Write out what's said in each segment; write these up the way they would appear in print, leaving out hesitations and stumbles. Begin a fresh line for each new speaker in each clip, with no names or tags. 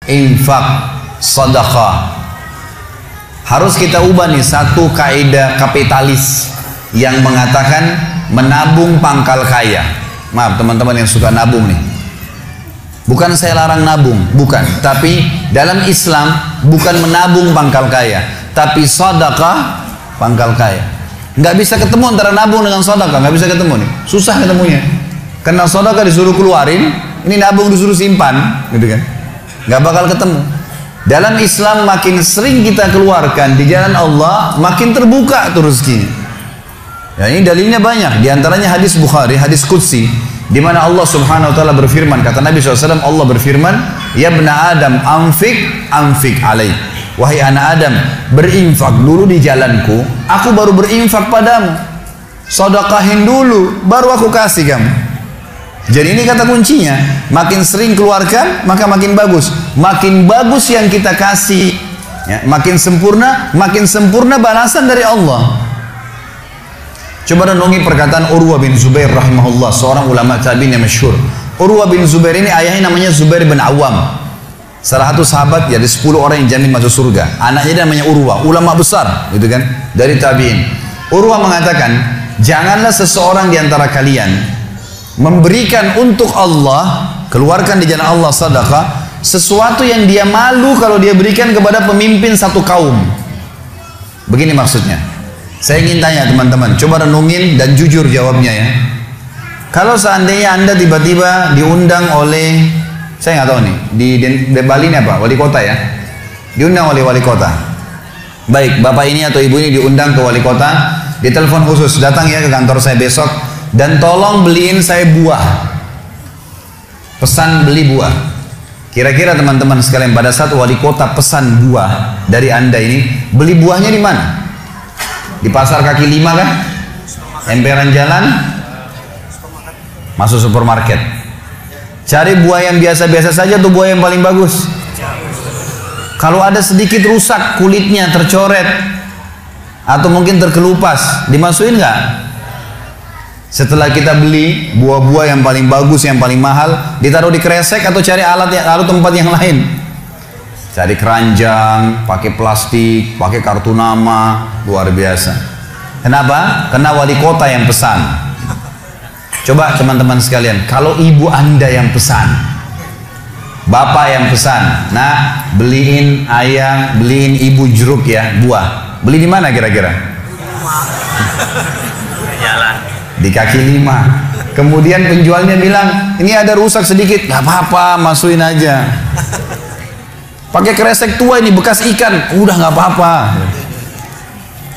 Infak, sedekah. Harus kita ubah nih satu kaidah kapitalis yang mengatakan menabung pangkal kaya. Maaf teman-teman yang suka nabung nih. Bukan saya larang nabung, bukan. Tapi dalam Islam bukan menabung pangkal kaya, tapi sedekah pangkal kaya. Nggak bisa ketemu antara nabung dengan sedekah, nggak bisa ketemu nih. Susah ketemunya. Karena sedekah disuruh keluarin, ini nabung disuruh simpan, gitu kan? Nggak bakal ketemu. Dalam Islam makin sering kita keluarkan di jalan Allah, makin terbuka tuh rezekinya. Ya, ini dalilnya banyak. Di antaranya hadis Bukhari, hadis Qudsi, di mana Allah Subhanahu wa taala berfirman, kata Nabi SAW, Allah berfirman, "Ya bna Adam, anfik alaih." Wahai anak Adam, berinfak dulu di jalanku, aku baru berinfak padamu. Sedekahin dulu, baru aku kasih kamu. Jadi ini kata kuncinya, makin sering keluarkan maka makin bagus. Makin bagus yang kita kasih, ya, makin sempurna balasan dari Allah. Coba renungi perkataan Urwah bin Zubair rahimahullah, seorang ulama tabi'in yang masyhur. Urwah bin Zubair ini ayahnya namanya Zubair bin Awam, salah satu sahabat ya, dari 10 orang yang jamin masuk surga. Anaknya namanya Urwah, ulama besar gitu kan, dari tabi'in. Urwah mengatakan, janganlah seseorang di antara kalian memberikan untuk Allah, keluarkan di jalan Allah sedekah, sesuatu yang dia malu kalau dia berikan kepada pemimpin satu kaum. Begini maksudnya. Saya ingin tanya teman-teman, coba renungin dan jujur jawabnya ya. Kalau seandainya Anda tiba-tiba diundang oleh, saya nggak tahu nih, di Bali ini apa? Wali kota ya? Diundang oleh wali kota. Baik, bapak ini atau ibu ini diundang ke wali kota, ditelepon khusus, datang ya ke kantor saya besok, dan tolong beliin saya buah. Pesan beli buah. Kira-kira teman-teman sekalian, pada saat wali kota pesan buah dari Anda ini, beli buahnya di mana? Di pasar kaki 5 kan? Emperan jalan? Masuk supermarket. Cari buah yang biasa-biasa saja atau buah yang paling bagus? Kalau ada sedikit rusak kulitnya, tercoret, atau mungkin terkelupas, dimasukin nggak? Setelah kita beli buah-buah yang paling bagus, yang paling mahal, ditaruh di kresek atau cari alat tempat yang lain? Cari keranjang, pakai plastik, pakai kartu nama, luar biasa. Kenapa? Karena wali kota yang pesan. Coba teman-teman sekalian, kalau ibu Anda yang pesan, bapak yang pesan, nah beliin ayah, beliin ibu jeruk ya, buah. Beli di mana kira-kira? Di kaki 5. Kemudian penjualnya bilang, ini ada rusak sedikit, nggak apa-apa, masukin aja. Pakai kresek tua ini bekas ikan, udah nggak apa-apa.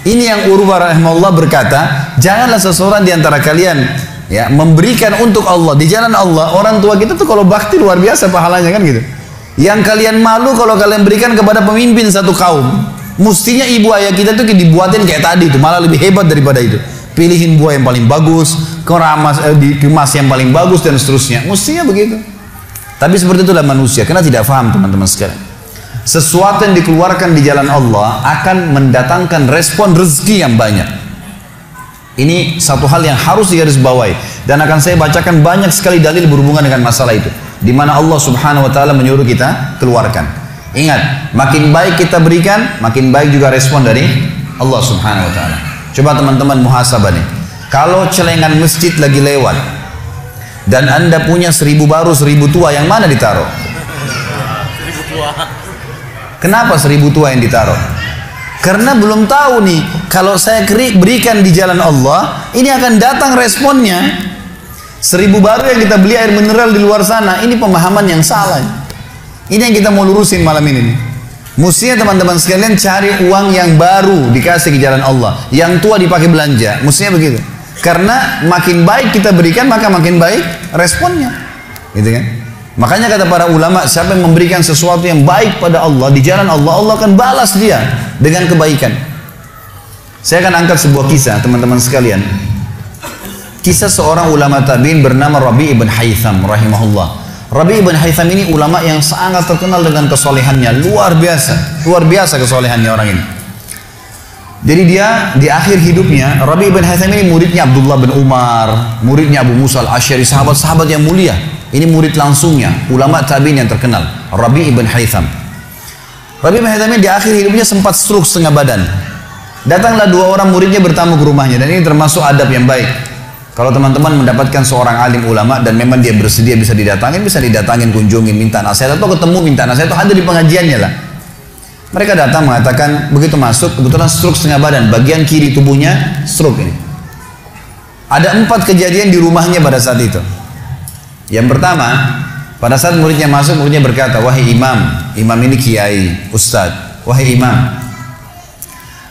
Ini yang Urwah rahimahullah berkata, janganlah seseorang di antara kalian ya memberikan untuk Allah di jalan Allah. Orang tua kita tuh kalau bakti luar biasa pahalanya kan gitu. Yang kalian malu kalau kalian berikan kepada pemimpin satu kaum. Mestinya ibu ayah kita tuh dibuatin kayak tadi tuh, malah lebih hebat daripada itu. Pilihin buah yang paling bagus, dikemas yang paling bagus dan seterusnya. Mestinya begitu. Tapi seperti itulah manusia, karena tidak paham teman-teman sekalian. Sesuatu yang dikeluarkan di jalan Allah akan mendatangkan respon rezeki yang banyak. Ini satu hal yang harus digarisbawahi, dan akan saya bacakan banyak sekali dalil berhubungan dengan masalah itu, di mana Allah Subhanahu wa taala menyuruh kita keluarkan. Ingat, makin baik kita berikan, makin baik juga respon dari Allah Subhanahu wa taala. Coba teman-teman muhasabah nih. Kalau celengan masjid lagi lewat dan Anda punya 1000 baru 1000 tua, yang mana ditaruh? 1000 tua. Kenapa 1000 tua yang ditaruh? Karena belum tahu nih, kalau saya berikan di jalan Allah, ini akan datang responnya. 1000 baru yang kita beli air mineral di luar sana, ini pemahaman yang salah. Ini yang kita mau lurusin malam ini nih. Mestinya teman-teman sekalian cari uang yang baru dikasih ke jalan Allah, yang tua dipakai belanja. Mestinya begitu. Karena makin baik kita berikan, maka makin baik responnya. Gitu kan? Makanya kata para ulama, siapa yang memberikan sesuatu yang baik pada Allah di jalan Allah, Allah akan balas dia dengan kebaikan. Saya akan angkat sebuah kisah teman-teman sekalian. Kisah seorang ulama tabi'in bernama Rabi' ibn Haytham rahimahullah. Rabi' ibn Haytham ini ulama yang sangat terkenal dengan kesolehannya, luar biasa kesolehannya orang ini. Jadi dia di akhir hidupnya, Rabi ibn Haytham ini muridnya Abdullah bin Umar, muridnya Abu Musa al-Asy'ari, sahabat-sahabat yang mulia. Ini murid langsungnya, ulama tabi'in yang terkenal, Rabi ibn Haytham. Rabi ibn Haytham ini di akhir hidupnya sempat stroke setengah badan. Datanglah 2 orang muridnya bertamu ke rumahnya, dan ini termasuk adab yang baik. Kalau teman-teman mendapatkan seorang alim ulama dan memang dia bersedia bisa didatangin, kunjungin, minta nasihat, atau ketemu minta nasihat, atau ada di pengajiannya lah. Mereka datang mengatakan, begitu masuk, kebetulan stroke setengah badan, bagian kiri tubuhnya stroke ini. Ada 4 kejadian di rumahnya pada saat itu. Yang pertama, pada saat muridnya masuk, muridnya berkata, wahai imam, imam ini kiai, ustadz, wahai imam,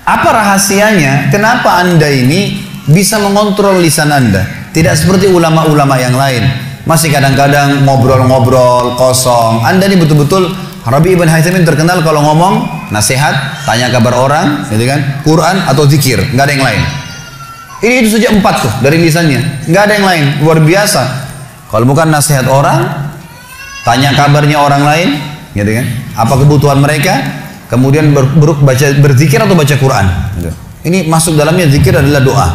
apa rahasianya, kenapa anda ini bisa mengontrol lisan anda? Tidak seperti ulama-ulama yang lain, masih kadang-kadang ngobrol-ngobrol kosong. Anda ini betul-betul, Rabi ibn Haytham terkenal kalau ngomong nasihat, tanya kabar orang, gitu kan, Quran atau zikir, nggak ada yang lain. Ini itu saja 4 tuh dari lisannya, nggak ada yang lain, luar biasa. Kalau bukan nasihat orang, tanya kabarnya orang lain, gitu kan, apa kebutuhan mereka, kemudian berzikir atau baca Quran. Gitu. Ini masuk dalamnya, zikir adalah doa.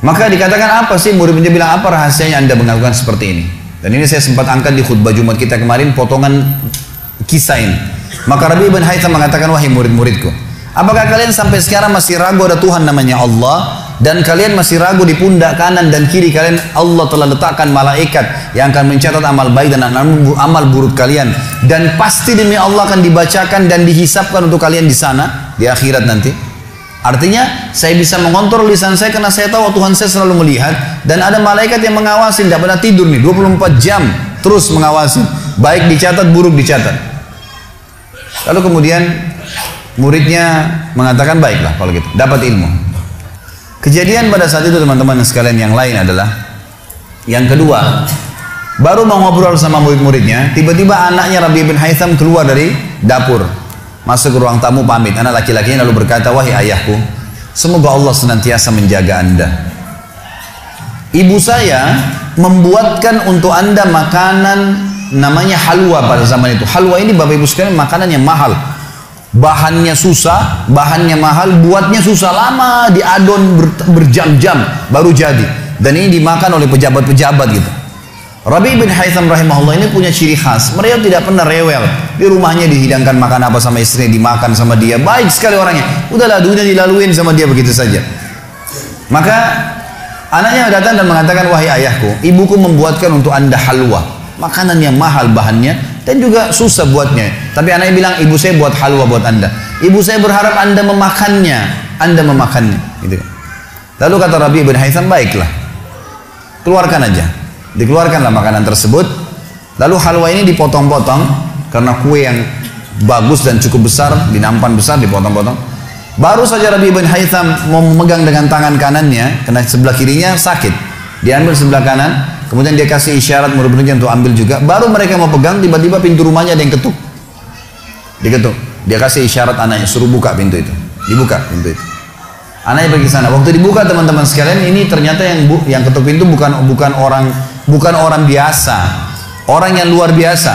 Maka dikatakan apa sih, murid-muridnya bilang apa rahasianya anda melakukan seperti ini? Dan ini saya sempat angkat di khutbah Jumat kita kemarin, potongan kisah ini. Maka Rabi ibn Haytham mengatakan, wahai murid-muridku, apakah kalian sampai sekarang masih ragu ada Tuhan namanya Allah, dan kalian masih ragu di pundak kanan dan kiri kalian Allah telah letakkan malaikat yang akan mencatat amal baik dan amal buruk kalian, dan pasti demi Allah akan dibacakan dan dihisapkan untuk kalian di sana di akhirat nanti? Artinya saya bisa mengontrol lisan saya karena saya tahu Tuhan saya selalu melihat, dan ada malaikat yang mengawasi, tidak pernah tidur nih, 24 jam terus mengawasi, baik dicatat buruk dicatat. Lalu kemudian muridnya mengatakan, baiklah kalau gitu, dapat ilmu. Kejadian pada saat itu teman-teman sekalian yang lain adalah, yang kedua, baru mau ngobrol sama murid-muridnya, tiba-tiba anaknya Rabi ibn Haytham keluar dari dapur, masuk ke ruang tamu pamit. Anak laki-lakinya lalu berkata, wahai ayahku, semoga Allah senantiasa menjaga anda. Ibu saya membuatkan untuk anda makanan namanya halwa pada zaman itu. Halwa ini Bapak Ibu sekalian makanan yang mahal, bahannya susah, bahannya mahal, buatnya susah, lama diadon berjam-jam baru jadi, dan ini dimakan oleh pejabat-pejabat gitu. Rabi ibn Haytham rahimahullah ini punya ciri khas, mereka tidak pernah rewel. Di rumahnya dihidangkan makan apa sama istrinya, dimakan sama dia, baik sekali orangnya. Udahlah, dunia dilaluin sama dia begitu saja. Maka anaknya datang dan mengatakan, wahai ayahku, ibuku membuatkan untuk anda halwa, makanan yang mahal bahannya dan juga susah buatnya. Tapi anaknya bilang, ibu saya buat halwa buat anda. Ibu saya berharap anda memakannya, gitu. Lalu kata Rabi ibn Haytham, baiklah, keluarkan aja. Dikeluarkanlah makanan tersebut. Lalu halwa ini dipotong-potong, karena kue yang bagus dan cukup besar, di nampan besar, dipotong-potong. Baru saja Rabi ibn Haytham mau memegang dengan tangan kanannya, karena sebelah kirinya sakit, diambil sebelah kanan, kemudian dia kasih isyarat murid-muridnya untuk ambil juga. Baru mereka mau pegang, tiba-tiba pintu rumahnya ada yang ketuk, diketuk. Dia kasih isyarat anaknya, suruh buka pintu itu. Dibuka pintu itu. Anaknya pergi sana. Waktu dibuka teman-teman sekalian, ini ternyata yang ketuk pintu bukan orang biasa, orang yang luar biasa,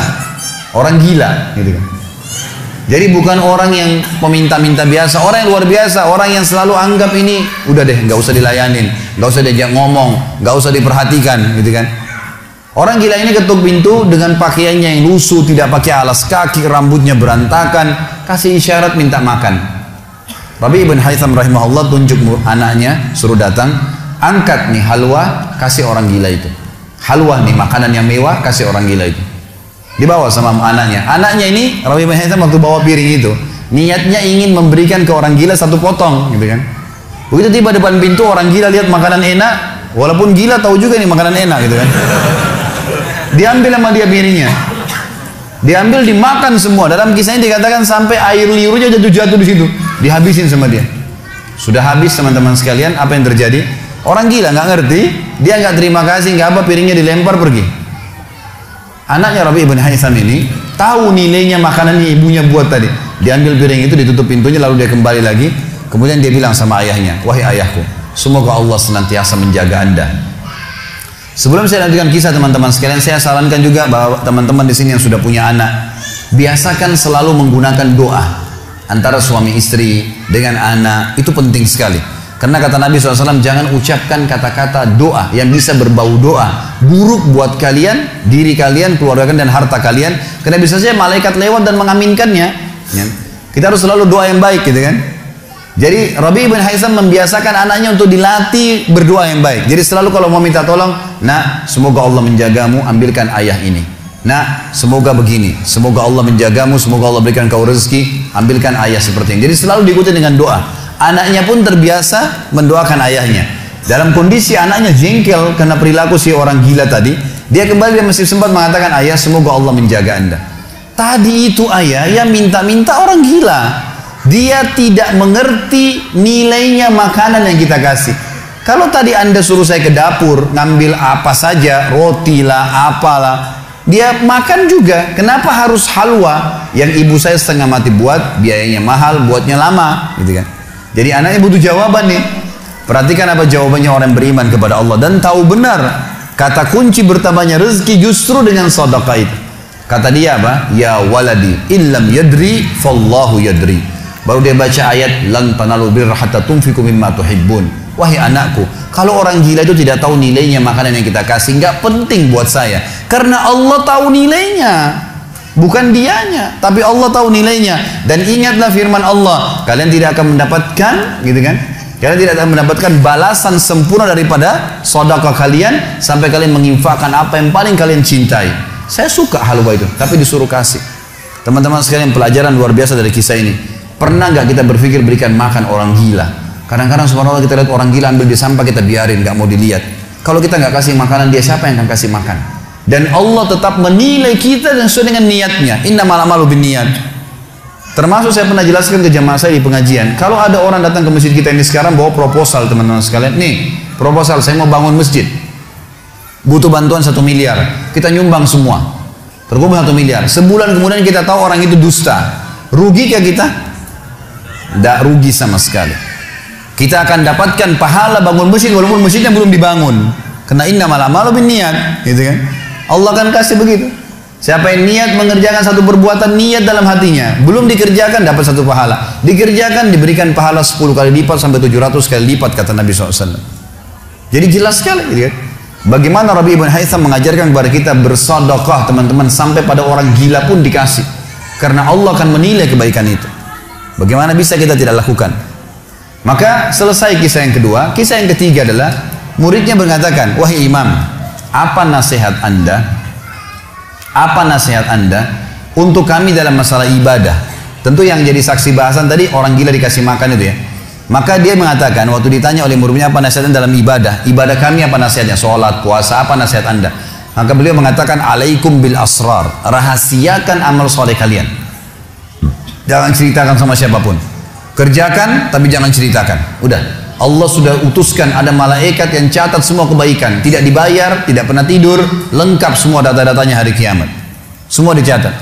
orang gila, gitu kan. Jadi bukan orang yang peminta-minta biasa, orang yang luar biasa, orang yang selalu anggap ini udah deh, nggak usah dilayanin, nggak usah diajak ngomong, nggak usah diperhatikan, gitu kan. Orang gila ini ketuk pintu dengan pakaiannya yang lusuh, tidak pakai alas kaki, rambutnya berantakan, kasih isyarat minta makan. Rabi ibn Haytham rahimahullah tunjuk anaknya, suruh datang, angkat nih halwa, kasih orang gila itu. Halwa nih, makanan yang mewah, kasih orang gila itu. Dibawa sama anaknya. Anaknya ini, Rabi ibn Haytham waktu bawa piring itu, niatnya ingin memberikan ke orang gila 1 potong, gitu kan. Begitu tiba depan pintu, orang gila lihat makanan enak, walaupun gila tahu juga nih makanan enak, gitu kan. Diambil sama dia piringnya, diambil, dimakan semua. Dalam kisahnya dikatakan sampai air liurnya jatuh di situ, dihabisin sama dia. Sudah habis teman-teman sekalian, apa yang terjadi? Orang gila nggak ngerti, dia nggak terima kasih, nggak apa, piringnya dilempar pergi. Anaknya Rabi ibn Haytham ini tahu nilainya makanan yang ibunya buat tadi. Diambil piring itu, ditutup pintunya, lalu dia kembali lagi. Kemudian dia bilang sama ayahnya, wahai ayahku, semoga Allah senantiasa menjaga anda. Sebelum saya lanjutkan kisah teman-teman sekalian, saya sarankan juga bahwa teman-teman di sini yang sudah punya anak, biasakan selalu menggunakan doa antara suami istri, dengan anak, itu penting sekali. Karena kata Nabi SAW, jangan ucapkan kata-kata doa yang bisa berbau doa buruk buat kalian, diri kalian, keluarga kalian, dan harta kalian. Karena bisa saja malaikat lewat dan mengaminkannya. Kita harus selalu doa yang baik gitu kan. Jadi Rabi' bin Haitham membiasakan anaknya untuk dilatih berdoa yang baik. Jadi selalu kalau mau minta tolong, nak semoga Allah menjagamu, ambilkan ayah ini. Nak semoga begini, semoga Allah menjagamu, semoga Allah berikan kau rezeki, ambilkan ayah seperti ini. Jadi selalu diikuti dengan doa. Anaknya pun terbiasa mendoakan ayahnya. Dalam kondisi anaknya jengkel karena perilaku si orang gila tadi, dia kembali, dia masih sempat mengatakan, ayah semoga Allah menjaga anda. Tadi itu ayah yang minta-minta orang gila. Dia tidak mengerti nilainya makanan yang kita kasih. Kalau tadi anda suruh saya ke dapur ngambil apa saja, roti lah, apalah, dia makan juga. Kenapa harus halwa yang ibu saya setengah mati buat, biayanya mahal, buatnya lama, gitu kan? Jadi anaknya butuh jawaban nih. Perhatikan apa jawabannya orang beriman kepada Allah dan tahu benar kata kunci bertambahnya rezeki justru dengan sedekah itu. Kata dia apa? Ya waladi illam yadri fallahu yadri. Baru dia baca ayat lan tanalul birra hatta tunfiqu mimma tuhibbun. Wahai anakku, kalau orang gila itu tidak tahu nilainya makanan yang kita kasih, nggak penting buat saya. Karena Allah tahu nilainya, bukan dianya, tapi Allah tahu nilainya. Dan ingatlah firman Allah, kalian tidak akan mendapatkan, gitu kan? Kalian tidak akan mendapatkan balasan sempurna daripada sedekah kalian sampai kalian menginfakkan apa yang paling kalian cintai. Saya suka halwa itu, tapi disuruh kasih. Teman-teman sekalian, pelajaran luar biasa dari kisah ini. Pernah nggak kita berpikir berikan makan orang gila? Kadang-kadang subhanallah kita lihat orang gila ambil di sampah, kita biarin, nggak mau dilihat. Kalau kita nggak kasih makanan dia, siapa yang akan kasih makan? Dan Allah tetap menilai kita dan sesuai dengan niatnya. Innamal a'malu binniyat. Termasuk saya pernah jelaskan ke jamaah saya di pengajian. Kalau ada orang datang ke masjid kita ini sekarang bawa proposal, teman-teman sekalian, nih proposal saya mau bangun masjid, butuh bantuan 1 miliar, kita nyumbang semua, terkumpul 1 miliar. Sebulan kemudian kita tahu orang itu dusta, rugi kah kita? Tidak rugi sama sekali. Kita akan dapatkan pahala bangun masjid walaupun masjidnya belum dibangun. Karena innamal a'malu binniyat, gitu kan? Allah akan kasih begitu. Siapa yang niat mengerjakan satu perbuatan, niat dalam hatinya, belum dikerjakan dapat 1 pahala. Dikerjakan diberikan pahala 10 kali lipat sampai 700 kali lipat kata Nabi SAW. Jadi jelas sekali, gitu kan? Bagaimana Rabi' bin Haitham mengajarkan kepada kita bersedekah, teman-teman, sampai pada orang gila pun dikasih. Karena Allah akan menilai kebaikan itu. Bagaimana bisa kita tidak lakukan? Maka selesai kisah yang kedua. Kisah yang ketiga adalah muridnya mengatakan, wahai imam, apa nasihat anda? Apa nasihat anda untuk kami dalam masalah ibadah? Tentu yang jadi saksi bahasan tadi orang gila dikasih makan itu ya. Maka dia mengatakan waktu ditanya oleh muridnya apa nasihatnya dalam ibadah? Ibadah kami apa nasihatnya? Sholat, puasa, apa nasihat anda? Maka beliau mengatakan, alaikum bil asrar, rahasiakan amal soleh kalian. Jangan ceritakan sama siapapun. Kerjakan tapi jangan ceritakan. Udah, Allah sudah utuskan ada malaikat yang catat semua kebaikan, tidak dibayar, tidak pernah tidur, lengkap semua data-datanya hari kiamat. Semua dicatat.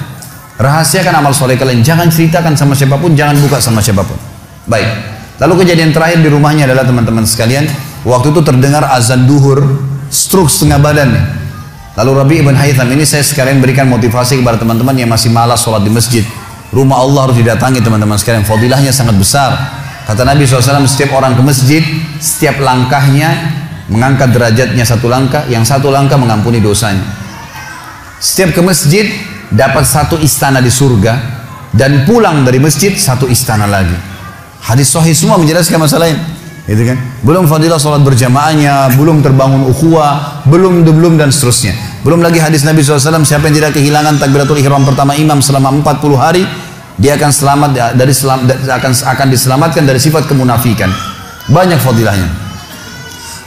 Rahasiakan amal soleh kalian, jangan ceritakan sama siapapun, jangan buka sama siapapun. Baik. Lalu kejadian terakhir di rumahnya adalah teman-teman sekalian, waktu itu terdengar azan duhur, stroke setengah badan. Lalu Rabi' bin Haitham ini saya sekalian berikan motivasi kepada teman-teman yang masih malas sholat di masjid. Rumah Allah harus didatangi teman-teman sekalian, fadilahnya sangat besar. Kata Nabi SAW, setiap orang ke masjid, setiap langkahnya mengangkat derajatnya 1 langkah, yang 1 langkah mengampuni dosanya. Setiap ke masjid dapat 1 istana di surga, dan pulang dari masjid 1 istana lagi. Hadis sahih semua menjelaskan masalah ini, gitu kan? Belum fadilah sholat berjamaahnya, belum terbangun ukhuwah, belum dan seterusnya. Belum lagi hadis Nabi SAW, siapa yang tidak kehilangan takbiratul ihram pertama imam selama 40 hari, dia akan selamat dari akan diselamatkan dari sifat kemunafikan. Banyak fadilahnya.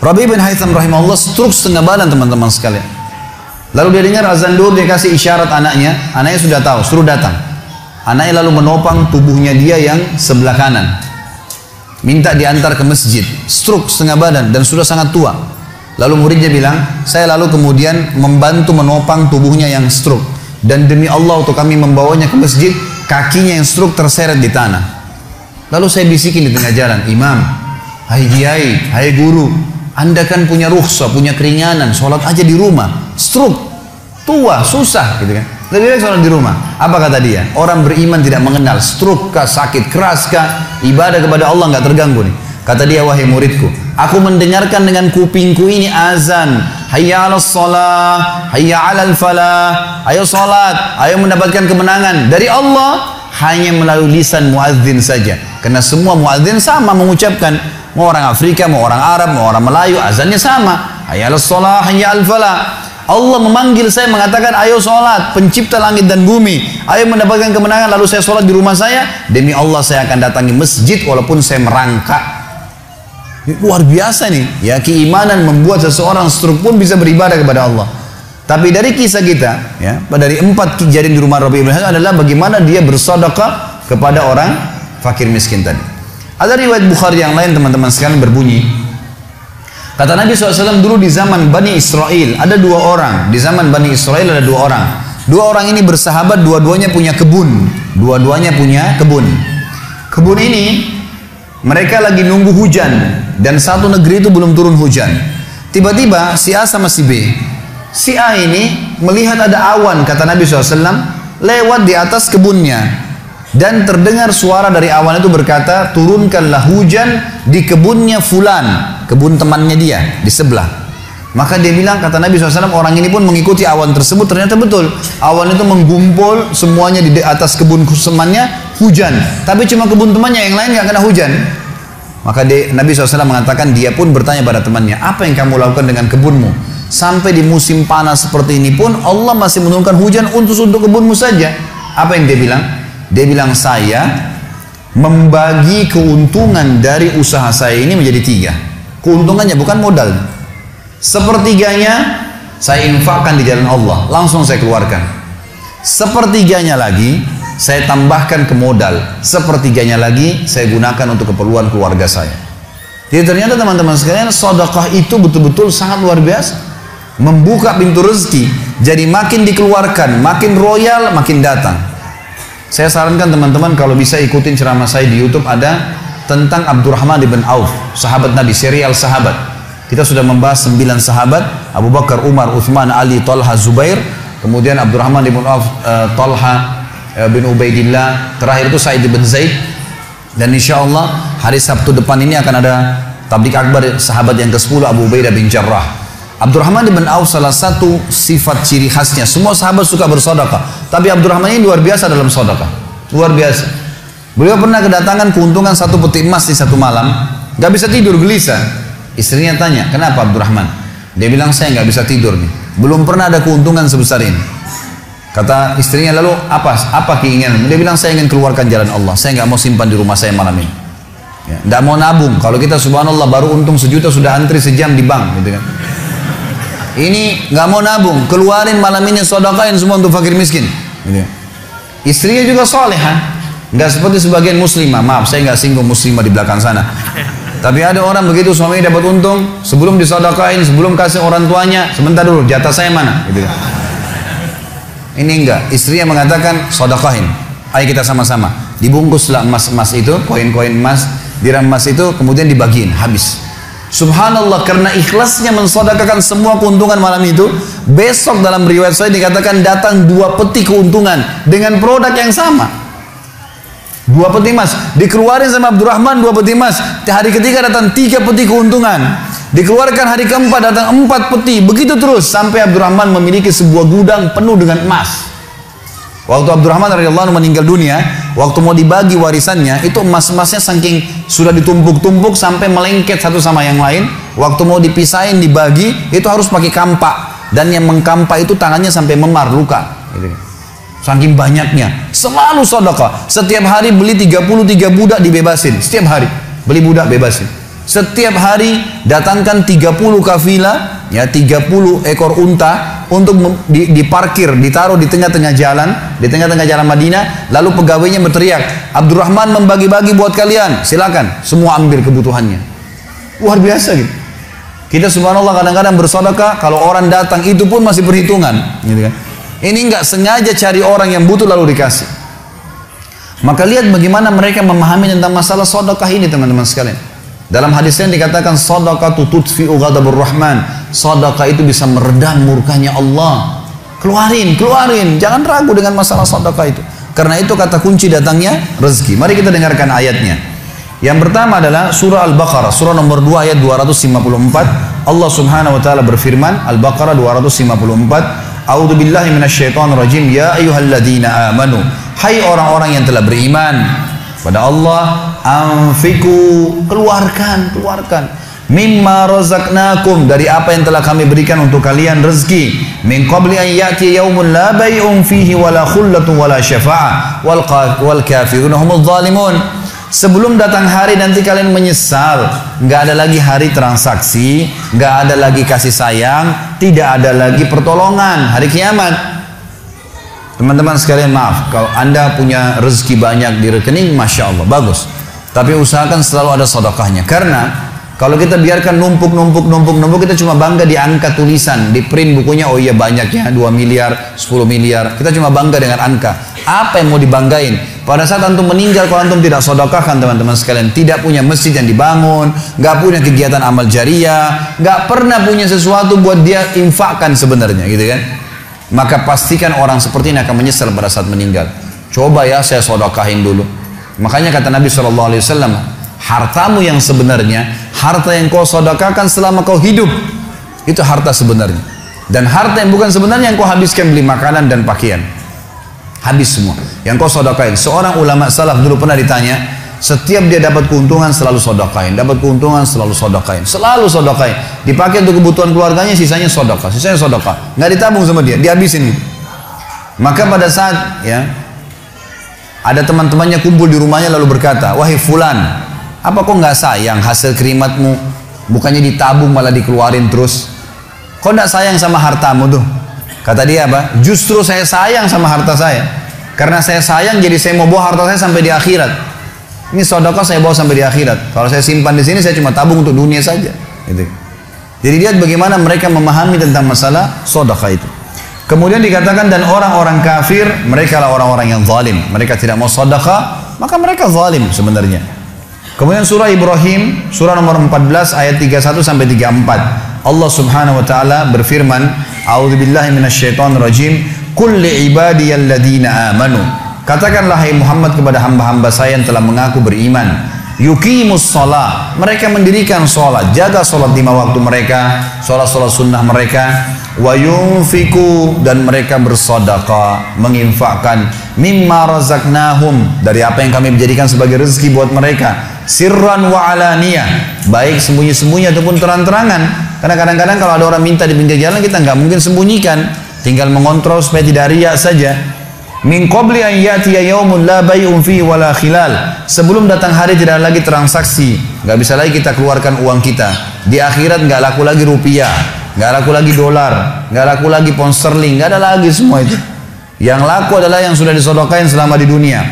Rabi' bin Haitham rahimahullah stroke setengah badan teman-teman sekalian. Lalu dia dengar azan duhur, dia kasih isyarat anaknya sudah tahu, suruh datang. Anaknya lalu menopang tubuhnya dia yang sebelah kanan, minta diantar ke masjid. Stroke setengah badan dan sudah sangat tua. Lalu muridnya bilang, saya lalu kemudian membantu menopang tubuhnya yang stroke, dan demi Allah untuk kami membawanya ke masjid, kakinya yang stroke terseret di tanah. Lalu saya bisikin di tengah jalan, imam, hai kiai, hai guru, anda kan punya rukhsah, punya keringanan, sholat aja di rumah, stroke, tua, susah, gitu kan? Lebih baik sholat di rumah. Apa kata dia? Orang beriman tidak mengenal stroke kah, sakit keras kah, ibadah kepada Allah nggak terganggu nih. Kata dia, wahai muridku, aku mendengarkan dengan kupingku ini azan, hayya 'alas shalah, hayya 'alal falah, ayo salat, ayo mendapatkan kemenangan dari Allah, hanya melalui lisan muadzin saja. Karena semua muadzin sama mengucapkan, mau orang Afrika, mau orang Arab, mau orang Melayu, azannya sama, hayya 'alas shalah, hayya 'alal falah. Allah memanggil saya mengatakan, ayo sholat, pencipta langit dan bumi, ayo mendapatkan kemenangan. Lalu saya sholat di rumah saya, demi Allah saya akan datangi masjid walaupun saya merangkak. Luar biasa nih, ya, keimanan membuat seseorang stroke pun bisa beribadah kepada Allah. Tapi dari kisah kita, ya, dari 4 kejadian di rumah Rabi' bin Hasan adalah bagaimana dia bersedekah kepada orang fakir miskin tadi. Ada riwayat Bukhari yang lain teman-teman sekalian berbunyi, kata Nabi SAW dulu di zaman Bani Israel ada 2 orang. Di zaman Bani Israel ada 2 orang. 2 orang ini bersahabat, dua-duanya punya kebun. Dua-duanya punya kebun. Kebun ini mereka lagi nunggu hujan dan satu negeri itu belum turun hujan. Tiba-tiba si A sama si B. Si A ini melihat ada awan, kata Nabi SAW, lewat di atas kebunnya. Dan terdengar suara dari awan itu berkata, turunkanlah hujan di kebunnya fulan, kebun temannya dia di sebelah. Maka dia bilang, kata Nabi SAW, orang ini pun mengikuti awan tersebut. Ternyata betul, awan itu menggumpul semuanya di atas kebun temannya, hujan. Tapi cuma kebun temannya, yang lain nggak kena hujan. Maka Nabi SAW mengatakan, dia pun bertanya pada temannya, apa yang kamu lakukan dengan kebunmu? Sampai di musim panas seperti ini pun Allah masih menurunkan hujan untuk kebunmu saja. Apa yang dia bilang? Dia bilang, saya membagi keuntungan dari usaha saya ini menjadi 3. Keuntungannya bukan modal. Sepertiganya saya infakkan di jalan Allah, langsung saya keluarkan. Sepertiganya lagi saya tambahkan ke modal. Sepertiganya lagi saya gunakan untuk keperluan keluarga saya. Jadi ternyata teman-teman sekalian, sedekah itu betul-betul sangat luar biasa. Membuka pintu rezeki. Jadi makin dikeluarkan, makin royal, makin datang. Saya sarankan teman-teman kalau bisa ikutin ceramah saya di YouTube, ada tentang Abdurrahman bin Auf, sahabat Nabi, serial sahabat. Kita sudah membahas 9 sahabat, Abu Bakar, Umar, Uthman, Ali, Talha, Zubair, kemudian Abdurrahman bin Auf, Talha bin Ubaidillah, terakhir itu Sa'id bin Zaid. Dan insya Allah hari Sabtu depan ini akan ada tablik akbar sahabat yang ke-10, Abu Ubaidah bin Jarrah. Abdurrahman bin Auf salah satu sifat ciri khasnya, semua sahabat suka bersedekah, tapi Abdurrahman ini luar biasa dalam sedekah, luar biasa. Beliau pernah kedatangan keuntungan 1 peti emas di satu malam, gak bisa tidur, gelisah. Istrinya tanya, kenapa Abdurrahman? Dia bilang, saya nggak bisa tidur nih, belum pernah ada keuntungan sebesar ini. Kata istrinya, lalu apa keinginan? Dia bilang, saya ingin keluarkan jalan Allah, saya nggak mau simpan di rumah saya malam ini. Ya, nggak mau nabung. Kalau kita subhanallah baru untung 1 juta sudah antri sejam di bank, gitu kan. Ini nggak mau nabung, keluarin malam ini, sedekahin semua untuk fakir miskin. Gitu. Istrinya juga solehah, nggak seperti sebagian muslimah. Maaf, saya nggak singgung muslimah di belakang sana. Tapi ada orang begitu, suaminya dapat untung, sebelum disedekahin, sebelum kasih orang tuanya, sebentar dulu, jatah saya mana? Gitu. Ini enggak, istrinya mengatakan sedekahin, ayo kita sama-sama. Dibungkuslah emas-emas itu, koin-koin emas, dirham emas itu, kemudian dibagiin, habis. Subhanallah, karena ikhlasnya mensedekahkan semua keuntungan malam itu, besok dalam riwayat saya dikatakan datang 2 peti keuntungan dengan produk yang sama. 2 peti emas dikeluarin sama Abdurrahman, 2 peti emas. Hari ketiga datang 3 peti keuntungan, dikeluarkan hari keempat datang 4 peti, begitu terus sampai Abdurrahman memiliki sebuah gudang penuh dengan emas. Waktu Abdurrahman radhiyallahu anhu meninggal dunia, waktu mau dibagi warisannya, itu emas-emasnya saking sudah ditumpuk-tumpuk sampai melengket satu sama yang lain. Waktu mau dipisahin dibagi, itu harus pakai kampak, dan yang mengkampak itu tangannya sampai memar, luka. Gitu. Saking banyaknya, selalu sedekah. Setiap hari beli 33 budak dibebasin. Setiap hari beli budak bebasin. Setiap hari datangkan 30 kafilah, ya 30 ekor unta untuk diparkir, ditaruh di tengah-tengah jalan, di tengah-tengah jalan Madinah. Lalu pegawainya berteriak, Abdurrahman membagi-bagi buat kalian, silakan, semua ambil kebutuhannya. Luar biasa gitu. Kita subhanallah kadang-kadang bersedekah, kalau orang datang itu pun masih perhitungan, gitu kan. Ini nggak sengaja cari orang yang butuh lalu dikasih. Maka lihat bagaimana mereka memahami tentang masalah sedekah ini, teman-teman sekalian. Dalam hadisnya dikatakan sedekah tutfi'u ghadabur rahman. Sedekah itu bisa meredam murkanya Allah. Keluarin, keluarin. Jangan ragu dengan masalah sedekah itu. Karena itu kata kunci datangnya rezeki. Mari kita dengarkan ayatnya. Yang pertama adalah surah Al-Baqarah, surah nomor 2 ayat 254. Allah Subhanahu wa taala berfirman, Al-Baqarah 254, A'udzu billahi minasyaitonir rajim. Ya ayyuhalladzina amanu, hai orang-orang yang telah beriman pada Allah, anfiku, keluarkan mimma razaqnakum, dari apa yang telah kami berikan untuk kalian rezeki, min qabli an ya'ti yaumun la bay'un fihi wala khullatun wala syafa'ah wal kafirun humudz zalimun. Sebelum datang hari nanti kalian menyesal, nggak ada lagi hari transaksi, nggak ada lagi kasih sayang, tidak ada lagi pertolongan, hari kiamat. Teman-teman sekalian, maaf kalau anda punya rezeki banyak di rekening, masya Allah, bagus, tapi usahakan selalu ada sedekahnya. Karena kalau kita biarkan numpuk, kita cuma bangga di angka tulisan, di print bukunya, oh iya banyaknya 2 miliar, 10 miliar. Kita cuma bangga dengan angka. Apa yang mau dibanggain? Pada saat antum meninggal, kalau antum tidak sedekahkan teman-teman sekalian, tidak punya masjid yang dibangun, nggak punya kegiatan amal jariah, nggak pernah punya sesuatu buat dia infakkan sebenarnya, gitu kan? Maka pastikan orang seperti ini akan menyesal pada saat meninggal. Coba ya saya sedekahin dulu. Makanya kata Nabi SAW, hartamu yang sebenarnya, harta yang kau sedekahkan selama kau hidup, itu harta sebenarnya. Dan harta yang bukan sebenarnya yang kau habiskan beli makanan dan pakaian, habis semua. Yang kau sedekahin. Seorang ulama salaf dulu pernah ditanya, setiap dia dapat keuntungan selalu sedekahin, dapat keuntungan selalu sedekahin, selalu sedekahin. Dipakai untuk kebutuhan keluarganya, sisanya sedekah, nggak ditabung sama dia, dihabisin. Maka pada saat ya ada teman-temannya kumpul di rumahnya lalu berkata, wahai fulan, apa kok nggak sayang hasil kerimatmu? Bukannya ditabung malah dikeluarin terus. Kok nggak sayang sama hartamu tuh? Kata dia apa? Justru saya sayang sama harta saya. Karena saya sayang, jadi saya mau bawa harta saya sampai di akhirat. Ini sedekah saya bawa sampai di akhirat. Kalau saya simpan di sini, saya cuma tabung untuk dunia saja. Gitu. Jadi lihat bagaimana mereka memahami tentang masalah sedekah itu. Kemudian dikatakan, dan orang-orang kafir, mereka lah orang-orang yang zalim. Mereka tidak mau sedekah, maka mereka zalim sebenarnya. Kemudian surah Ibrahim, surah nomor 14 ayat 31 sampai 34. Allah Subhanahu wa taala berfirman, A'udzubillahi minasyaitonir rajim, qul li ibadiyalladzina amanu. Katakanlah hai Muhammad kepada hamba-hamba saya yang telah mengaku beriman, yuqimus shalah, mereka mendirikan salat, jaga salat 5 waktu mereka, salat-salat sunnah mereka, wa yunfiku, dan mereka bersedekah, menginfakkan, mimma razaqnahum, dari apa yang kami jadikan sebagai rezeki buat mereka, sirran wa alaniyah, baik sembunyi-sembunyi ataupun terang-terangan. Karena kadang-kadang kalau ada orang minta di pinggir jalan, kita nggak mungkin sembunyikan, tinggal mengontrol supaya tidak riya saja. Min qabli an ya'tiya yaumun la bay'un fihi wala khilal, sebelum datang hari tidak lagi transaksi, nggak bisa lagi kita keluarkan uang kita. Di akhirat nggak laku lagi rupiah, nggak laku lagi dolar, nggak laku lagi pound sterling, nggak ada lagi semua itu. Yang laku adalah yang sudah disedekahkan selama di dunia.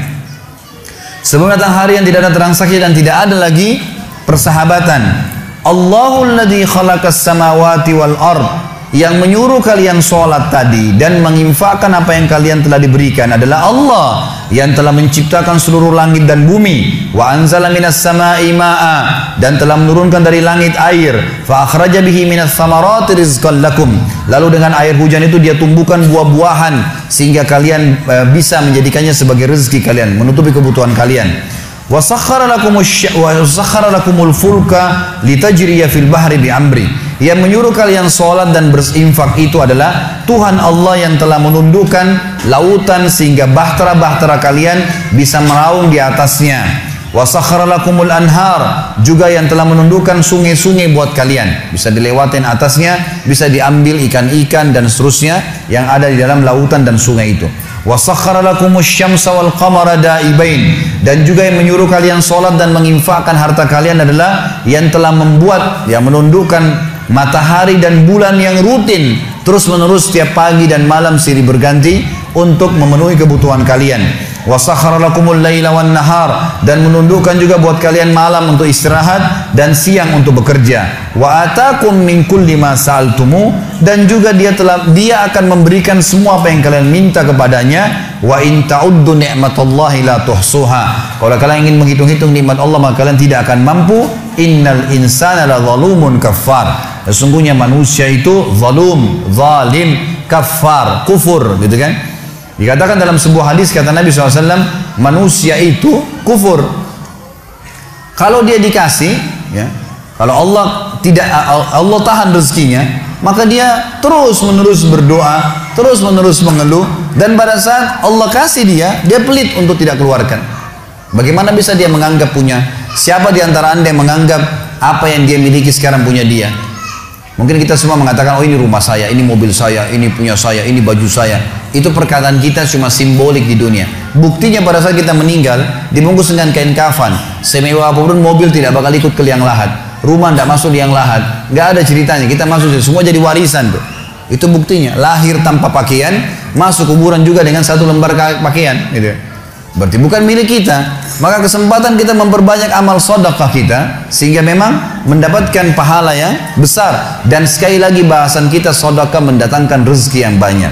Sebelum datang hari yang tidak ada transaksi dan tidak ada lagi persahabatan. Allahul ladzi khalaqas samawati wal ard, yang menyuruh kalian sholat tadi dan menginfakkan apa yang kalian telah diberikan adalah Allah yang telah menciptakan seluruh langit dan bumi. Wa anzala minas sama'i ma'a, dan telah menurunkan dari langit air. Fa akhraja bihi minas samarati rizqan lakum, lalu dengan air hujan itu dia tumbuhkan buah-buahan sehingga kalian bisa menjadikannya sebagai rezeki kalian, menutupi kebutuhan kalian. Wa sakhkhara lakumul fulka litajriya fil bahri bi amri, yang menyuruh kalian sholat dan berinfak itu adalah Tuhan Allah yang telah menundukkan lautan sehingga bahtera-bahtera kalian bisa meraung di atasnya. Wa sakhkhara lakumul anhar, juga yang telah menundukkan sungai-sungai buat kalian, bisa dilewatin atasnya, bisa diambil ikan-ikan dan seterusnya yang ada di dalam lautan dan sungai itu. Wa sakhkhara lakumus syamsa wal qamara da'ibain, dan juga yang menyuruh kalian sholat dan menginfakkan harta kalian adalah yang telah membuat, yang menundukkan matahari dan bulan yang rutin terus menerus setiap pagi dan malam silih berganti untuk memenuhi kebutuhan kalian. Wa sakhkhara lakumul laila wan nahar, dan menundukkan juga buat kalian malam untuk istirahat dan siang untuk bekerja. Wa atakum min kulli ma sa'altumu, dan juga dia akan memberikan semua apa yang kalian minta kepadanya. Wa in ta'uddu ni'matallahi la tuhsuha, kalau kalian ingin menghitung-hitung nikmat Allah maka kalian tidak akan mampu. Innal insana la zalumun kafar, sesungguhnya manusia itu zalim, kafar, kufur, gitu kan? Dikatakan dalam sebuah hadis kata Nabi SAW, manusia itu kufur. Kalau dia dikasih, ya, kalau Allah tahan rezekinya, maka dia terus menerus berdoa, terus menerus mengeluh, dan pada saat Allah kasih dia pelit untuk tidak keluarkan. Bagaimana bisa dia menganggap punya? Siapa di antara anda yang menganggap apa yang dia miliki sekarang punya dia? Mungkin kita semua mengatakan, oh ini rumah saya, ini mobil saya, ini punya saya, ini baju saya. Itu perkataan kita cuma simbolik di dunia. Buktinya pada saat kita meninggal, dibungkus dengan kain kafan, semewah apapun mobil tidak bakal ikut ke liang lahat, rumah tidak masuk liang lahat, nggak ada ceritanya, kita masuk semua jadi warisan tuh. Itu buktinya, lahir tanpa pakaian, masuk kuburan juga dengan satu lembar pakaian, gitu. Berarti bukan milik kita. Maka kesempatan kita memperbanyak amal sedekah kita, sehingga memang mendapatkan pahala yang besar. Dan sekali lagi bahasan kita, sedekah mendatangkan rezeki yang banyak.